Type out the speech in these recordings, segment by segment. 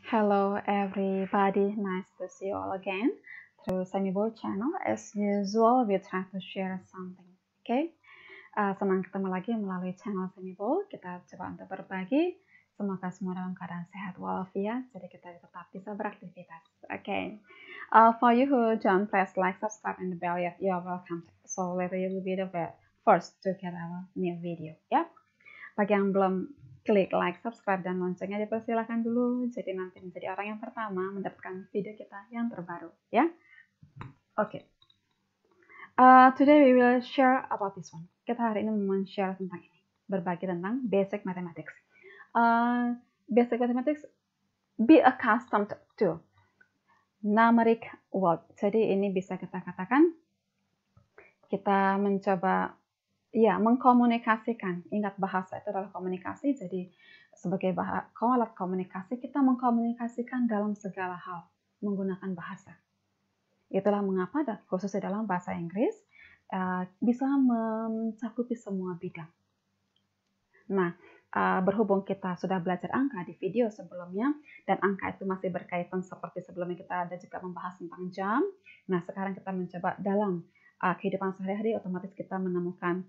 Hello everybody, nice to see you all again through Samibo channel. As usual, we try to share something, okay? Senang ketemu lagi melalui channel Samibo. Kita coba untuk berbagi. Semoga semua dalam keadaan sehat walafiat, jadi kita tetap bisa beraktivitas, okay? For you who don't press like, subscribe, and the bell yet, you are welcome. So later you will be the first to get our new video, ya? Bagi yang belum klik like, subscribe, dan loncengnya dipersilahkan dulu. Jadi nanti menjadi orang yang pertama mendapatkan video kita yang terbaru, ya. Oke. Today we will share about this one. Kita hari ini men-share tentang ini, berbagi tentang basic mathematics. Basic mathematics, be accustomed to numeric world. Jadi ini bisa kita katakan kita mencoba mengkomunikasikan. Ingat, bahasa itu adalah komunikasi. Jadi sebagai alat komunikasi, kita mengkomunikasikan dalam segala hal menggunakan bahasa. Itulah mengapa khususnya dalam bahasa Inggris bisa mencakupi semua bidang. Nah, berhubung kita sudah belajar angka di video sebelumnya, dan angka itu masih berkaitan seperti sebelumnya kita ada juga membahas tentang jam. Nah, sekarang kita mencoba dalam kehidupan sehari-hari, otomatis kita menemukan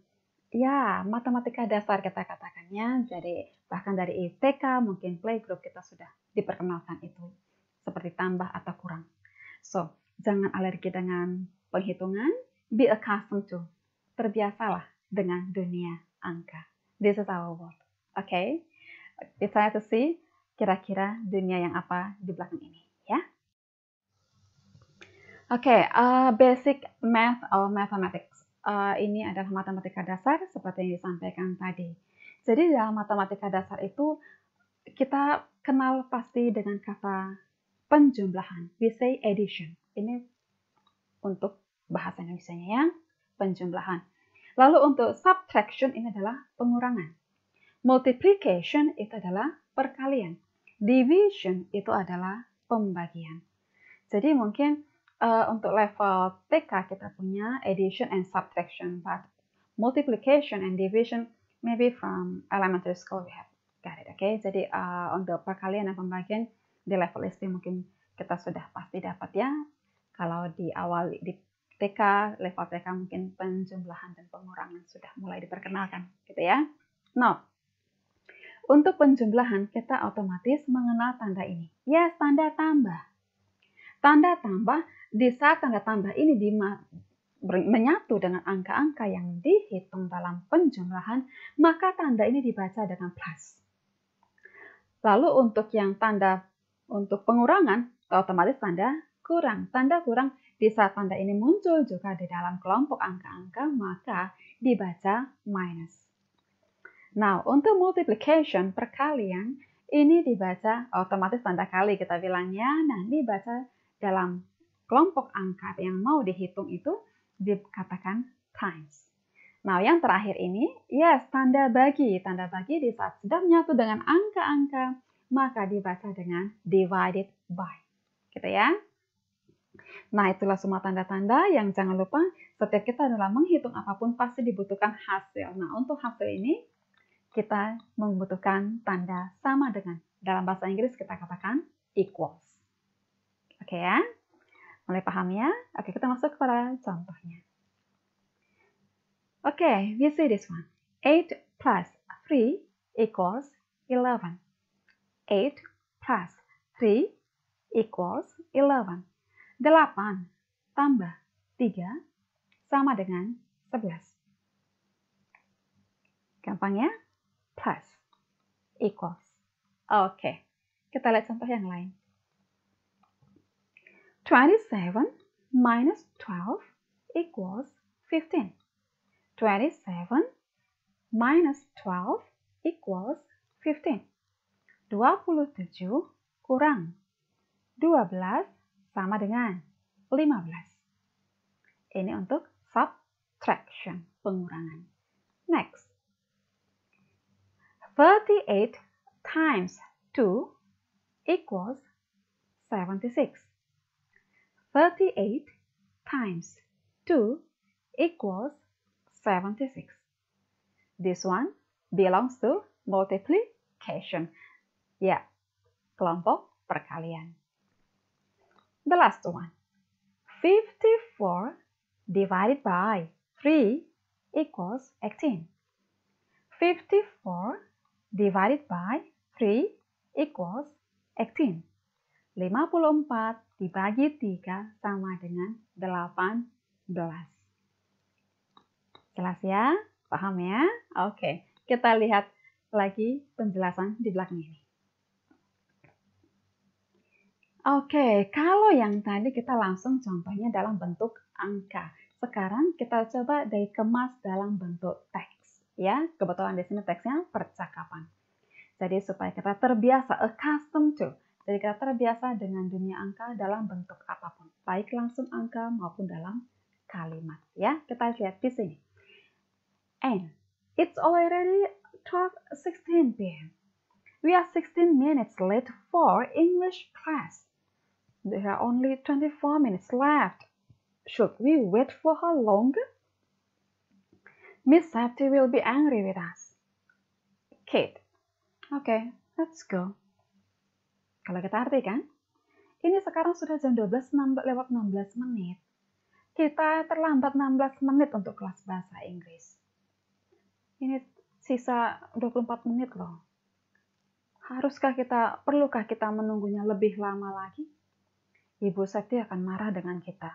matematika dasar kita katakannya. Jadi bahkan dari TK mungkin playgroup kita sudah diperkenalkan itu seperti tambah atau kurang. So, jangan alergi dengan penghitungan, be accustomed to, terbiasalah dengan dunia angka. This is our world. Okay? Kita try to see kira-kira dunia yang apa di belakang ini, ya. Oke, basic math or mathematics. Ini adalah matematika dasar seperti yang disampaikan tadi. Jadi dalam matematika dasar itu kita kenal pasti dengan kata penjumlahan. We say addition. Ini untuk bahasa Indonesianya ya, penjumlahan. Lalu untuk subtraction ini adalah pengurangan. Multiplication itu adalah perkalian. Division itu adalah pembagian. Jadi mungkin untuk level TK kita punya addition and subtraction, but multiplication and division maybe from elementary school we have got it, okay? Jadi untuk perkalian dan pembagian di level SD mungkin kita sudah pasti dapat ya. Kalau di awal di TK, level TK mungkin penjumlahan dan pengurangan sudah mulai diperkenalkan, gitu ya. Nah, untuk penjumlahan kita otomatis mengenal tanda ini. Yes, tanda tambah. Tanda tambah, di saat tanda tambah ini menyatu dengan angka-angka yang dihitung dalam penjumlahan, maka tanda ini dibaca dengan plus. Lalu untuk yang tanda untuk pengurangan, otomatis tanda kurang. Tanda kurang di saat tanda ini muncul juga di dalam kelompok angka-angka, maka dibaca minus. Nah, untuk multiplication, perkalian, ini dibaca otomatis tanda kali kita bilangnya. Nah, dibaca dalam kelompok angka yang mau dihitung itu dikatakan times. Nah, yang terakhir ini, yes, tanda bagi. Tanda bagi di saat sudah menyatu dengan angka-angka, maka dibaca dengan divided by. Gitu ya. Nah, itulah semua tanda-tanda yang jangan lupa setiap kita dalam menghitung apapun pasti dibutuhkan hasil. Nah, untuk hasil ini kita membutuhkan tanda sama dengan. Dalam bahasa Inggris kita katakan equals. Oke ya? Mulai paham ya? Oke, kita masuk kepada contohnya. Oke, we see this one. 8 plus 3 equals 11. 8 plus 3 equals 11. 8 tambah 3 sama dengan 11. Gampang ya? Plus equals. Oke, kita lihat contoh yang lain. 27 minus 12 equals 15. 27 minus 12 equals 15. 27 kurang 12 sama dengan 15. Ini untuk subtraction, pengurangan. Next. 38 times 2 equals 76. 38 times 2 equals 76. This one belongs to multiplication. Ya, kelompok perkalian. The last one. 54 divided by 3 equals 18. 54 divided by 3 equals 18. 54 dibagi 3 sama dengan 18. Jelas ya? Paham ya? Oke, kita lihat lagi penjelasan di belakang ini. Oke, kalau yang tadi kita langsung contohnya dalam bentuk angka. Sekarang kita coba dikemas dalam bentuk teks. Ya, kebetulan di sini teksnya percakapan. Jadi supaya kita terbiasa, accustomed to. Jadi kita terbiasa dengan dunia angka dalam bentuk apapun. Baik langsung angka maupun dalam kalimat. Ya, kita lihat di sini. And it's already 12:16 p.m. We are 16 minutes late for English class. There are only 24 minutes left. Should we wait for her longer? Miss Septi will be angry with us. Kate. Okay, let's go. Kalau kita artikan, ini sekarang sudah jam 12 lewat 16 menit. Kita terlambat 16 menit untuk kelas bahasa Inggris. Ini sisa 24 menit loh. Perlukah kita menunggunya lebih lama lagi? Ibu Septi akan marah dengan kita.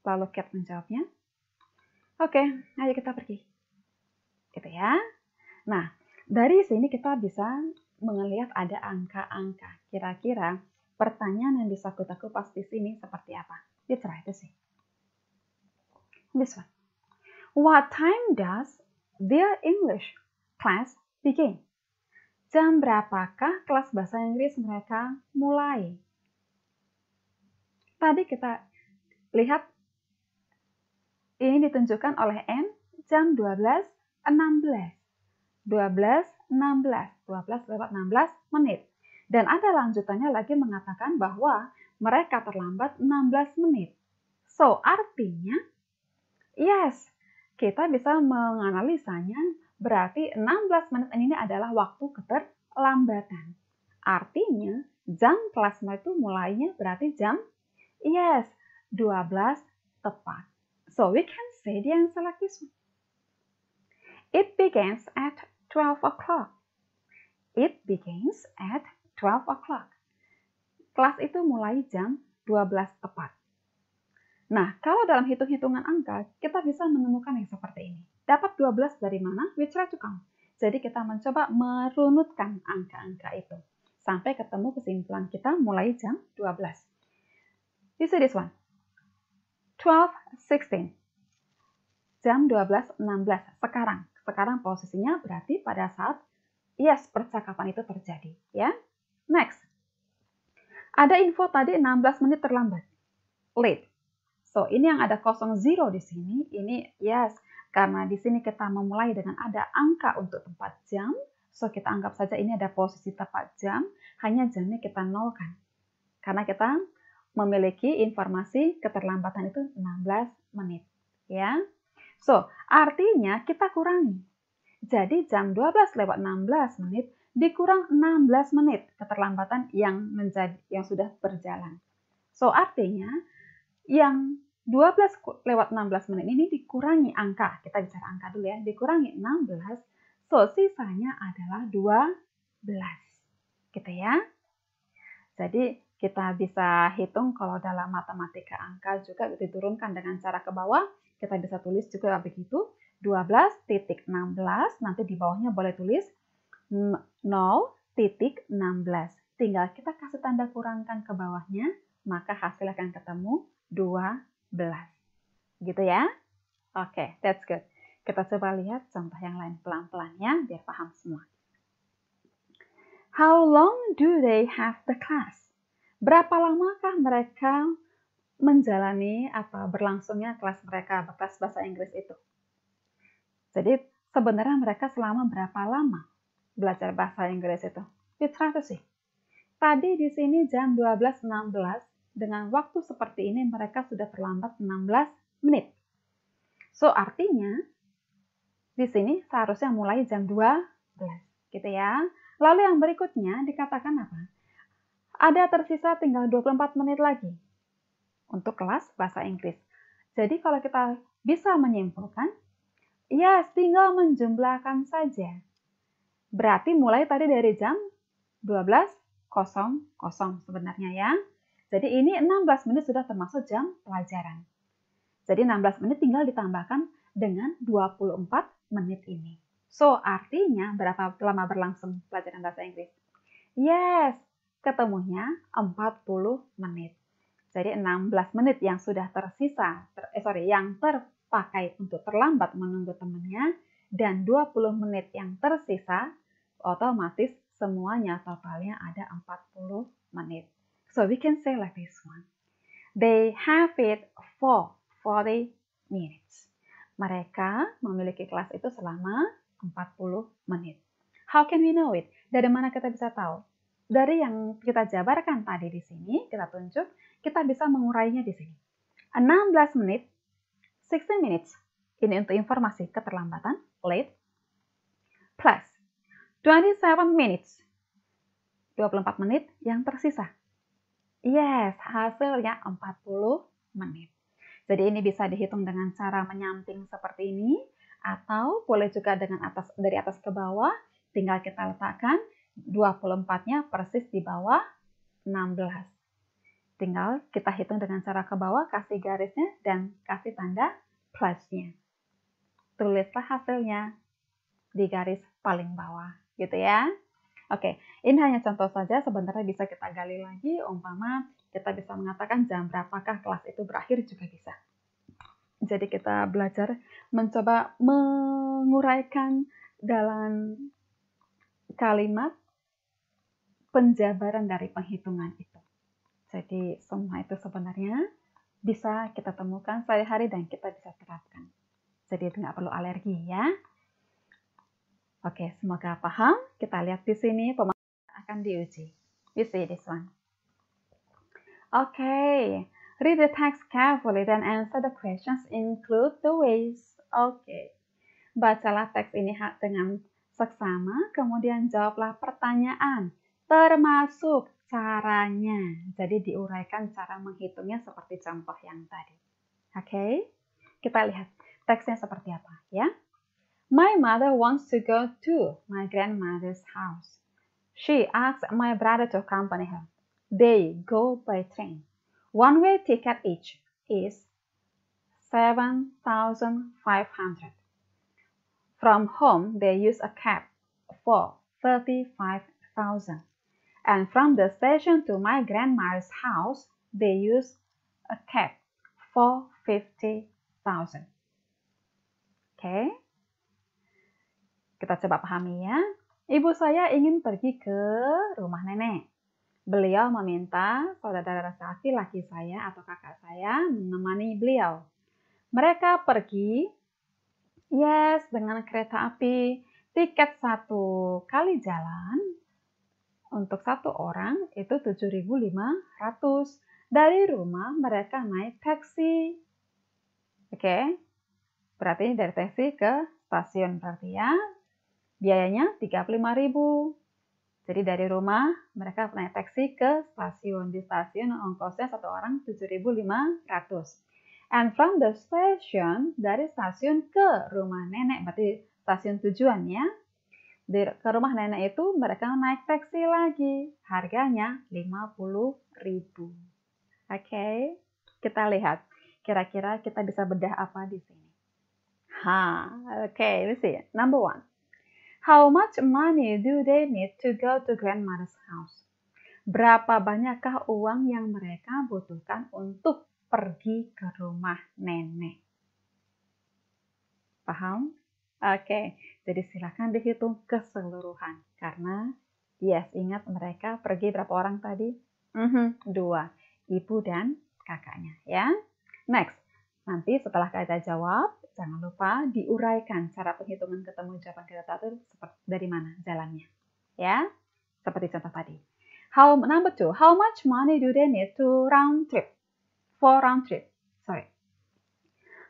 Lalu Kate menjawabnya, oke, ayo kita pergi. Gitu ya. Nah, dari sini kita bisa melihat ada angka-angka. Kira-kira pertanyaan yang bisa kita kupas di sini seperti apa? Let's try to see. This one. What time does their English class begin? Jam berapakah kelas bahasa Inggris mereka mulai? Tadi kita lihat ini ditunjukkan oleh N jam 12.16. 12 lewat 16 menit. Dan ada lanjutannya lagi mengatakan bahwa mereka terlambat 16 menit. So, artinya, yes, kita bisa menganalisanya berarti 16 menit ini adalah waktu keterlambatan. Artinya, jam kelas itu mulainya berarti jam 12 tepat. So we can say the answer like this one. It begins at 12 o'clock. It begins at 12 o'clock. Kelas itu mulai jam 12 tepat. Nah, kalau dalam hitung-hitungan angka, kita bisa menemukan yang seperti ini. Dapat 12 dari mana? We try to count. Jadi kita mencoba merunutkan angka-angka itu. Sampai ketemu kesimpulan kita mulai jam 12. You see this one. 12:16. Jam 12.16 sekarang. Sekarang posisinya berarti pada saat percakapan itu terjadi, ya. Next. Ada info tadi 16 menit terlambat. Late. So, ini yang ada 00 di sini, ini karena di sini kita memulai dengan ada angka untuk tempat jam, so kita anggap saja ini ada posisi tepat jam, hanya jamnya kita nolkan. Karena kita memiliki informasi keterlambatan itu 16 menit, ya. So, artinya kita kurangi. Jadi jam 12 lewat 16 menit dikurang 16 menit keterlambatan yang sudah berjalan. So, artinya yang 12 lewat 16 menit ini dikurangi angka. Kita bicara angka dulu ya. Dikurangi 16. So, sisanya adalah 12. Gitu ya. Jadi, kita bisa hitung kalau dalam matematika angka juga diturunkan dengan cara ke bawah. Kita bisa tulis juga begitu. 12.16. Nanti di bawahnya boleh tulis 0.16. Tinggal kita kasih tanda kurangkan ke bawahnya. Maka hasil akan ketemu 12. Gitu ya. Oke, that's good. Kita coba lihat contoh yang lain pelan-pelan ya, biar paham semua. How long do they have the class? Berapa lamakah mereka menjalani atau berlangsungnya kelas mereka, kelas bahasa Inggris itu? Jadi sebenarnya mereka selama berapa lama belajar bahasa Inggris itu? We try to see. Tadi di sini jam 12.16 dengan waktu seperti ini mereka sudah terlambat 16 menit. So artinya di sini seharusnya mulai jam 12, gitu ya. Lalu yang berikutnya dikatakan apa? Ada tersisa tinggal 24 menit lagi untuk kelas bahasa Inggris. Jadi kalau kita bisa menyimpulkan, ya tinggal menjumlahkan saja. Berarti mulai tadi dari jam 12.00 sebenarnya ya. Jadi ini 16 menit sudah termasuk jam pelajaran. Jadi 16 menit tinggal ditambahkan dengan 24 menit ini. So, artinya berapa lama berlangsung pelajaran bahasa Inggris? Yes, ketemunya 40 menit. Jadi 16 menit yang sudah tersisa, yang terpakai untuk terlambat menunggu temannya, dan 20 menit yang tersisa, otomatis semuanya totalnya ada 40 menit. So we can say like this one. They have it for 40 minutes. Mereka memiliki kelas itu selama 40 menit. How can we know it? Dari mana kita bisa tahu? Dari yang kita jabarkan tadi di sini, kita tunjuk, kita bisa mengurainya di sini. 16 menit, 16 minutes. Ini untuk informasi keterlambatan, late, plus 27 minutes, 24 menit yang tersisa. Yes, hasilnya 40 menit. Jadi ini bisa dihitung dengan cara menyamping seperti ini, atau boleh juga dengan dari atas ke bawah, tinggal kita letakkan 24-nya persis di bawah 16. Tinggal kita hitung dengan cara ke bawah, kasih garisnya dan kasih tanda plusnya. Tulislah hasilnya di garis paling bawah, gitu ya. Oke, ini hanya contoh saja, sebenarnya bisa kita gali lagi, umpama kita bisa mengatakan jam berapakah kelas itu berakhir juga bisa. Jadi kita belajar mencoba menguraikan dalam kalimat penjabaran dari penghitungan itu. Jadi semua itu sebenarnya bisa kita temukan sehari-hari dan kita bisa terapkan. Jadi itu nggak perlu alergi ya. Oke, semoga paham. Kita lihat di sini pemahaman akan diuji. You see this one. Okay, read the text carefully then answer the questions include the ways. Okay, bacalah teks ini dengan seksama, kemudian jawablah pertanyaan, termasuk caranya. Jadi diuraikan cara menghitungnya seperti contoh yang tadi. Okay, kita lihat teksnya seperti apa ya. My mother wants to go to my grandmother's house. She asks my brother to accompany her. They go by train. One-way ticket each is 7,500. From home, they use a cab for 35,000. And from the station to my grandmother's house, they use a cab for 50,000. Okay? Kita coba pahami ya. Ibu saya ingin pergi ke rumah nenek. Beliau meminta saudara laki-laki saya atau kakak saya menemani beliau. Mereka pergi, yes, dengan kereta api. Tiket satu kali jalan untuk satu orang itu 7.500. Dari rumah mereka naik taksi. Oke, berarti dari taksi ke stasiun berarti ya. Biayanya 35.000. Jadi dari rumah mereka naik taksi ke stasiun. Di stasiun ongkosnya satu orang 7.500. And from the station, dari stasiun ke rumah nenek, berarti stasiun tujuannya. Ke rumah nenek itu mereka naik taksi lagi. Harganya 50.000. Oke, kita lihat. Kira-kira kita bisa bedah apa di sini. Let's see. Number 1. How much money do they need to go to grandmother's house? Berapa banyakkah uang yang mereka butuhkan untuk pergi ke rumah nenek? Paham? Oke, jadi silakan dihitung keseluruhan. Karena, yes, ingat mereka pergi berapa orang tadi? 2. Ibu dan kakaknya, ya. Next, nanti setelah kita jawab, jangan lupa diuraikan cara penghitungan ketemu jawaban kita tadi dari mana jalannya. Ya, seperti contoh tadi. Number 2, how much money do they need to round trip? For round trip. Sorry.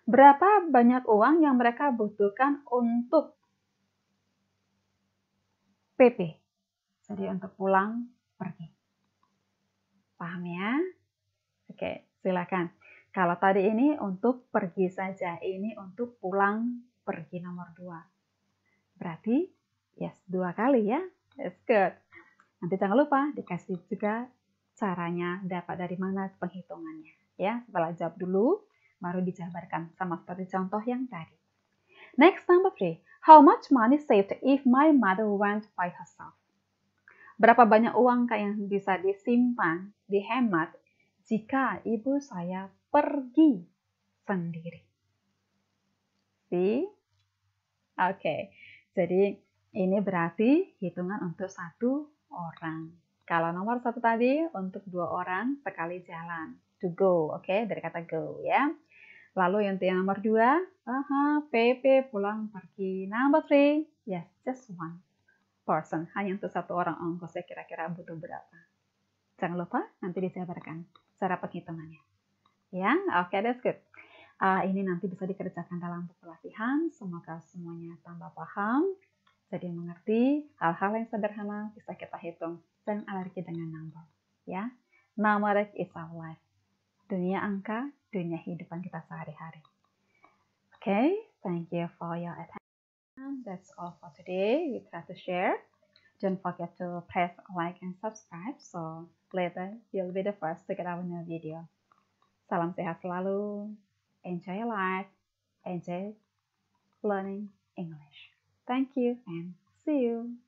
Berapa banyak uang yang mereka butuhkan untuk PP? Jadi untuk pulang pergi. Paham ya? Oke, silakan. Kalau tadi ini untuk pergi saja, ini untuk pulang pergi nomor 2. Berarti, yes, 2 kali ya. That's good. Nanti jangan lupa dikasih juga caranya dapat dari mana penghitungannya. Ya, setelah jawab dulu, baru dijabarkan sama seperti contoh yang tadi. Next, number 3. How much money saved if my mother went by herself? Berapa banyak uang yang bisa disimpan, dihemat, jika ibu saya pergi sendiri? See? Oke, jadi ini berarti hitungan untuk 1 orang. Kalau nomor 1 tadi untuk 2 orang sekali jalan. To go, oke, dari kata go ya. Lalu yang nomor 2, PP pulang pergi. Number 3, yes, just one person. Hanya untuk 1 orang ongkosnya kira-kira butuh berapa. Jangan lupa nanti dijabarkan cara penghitungannya. Ya, oke, that's good. Ini nanti bisa dikerjakan dalam buku latihan. Semoga semuanya tambah paham. Jadi mengerti hal-hal yang sederhana bisa kita hitung. Jangan alergi dengan number. Ya, numeric is our life. Dunia angka, dunia hidupan kita sehari-hari. Okay, thank you for your attention. That's all for today. We try to share. Don't forget to press like and subscribe so later you'll be the first to get our new video. Salam sehat selalu. Enjoy your life. Enjoy learning English. Thank you and see you.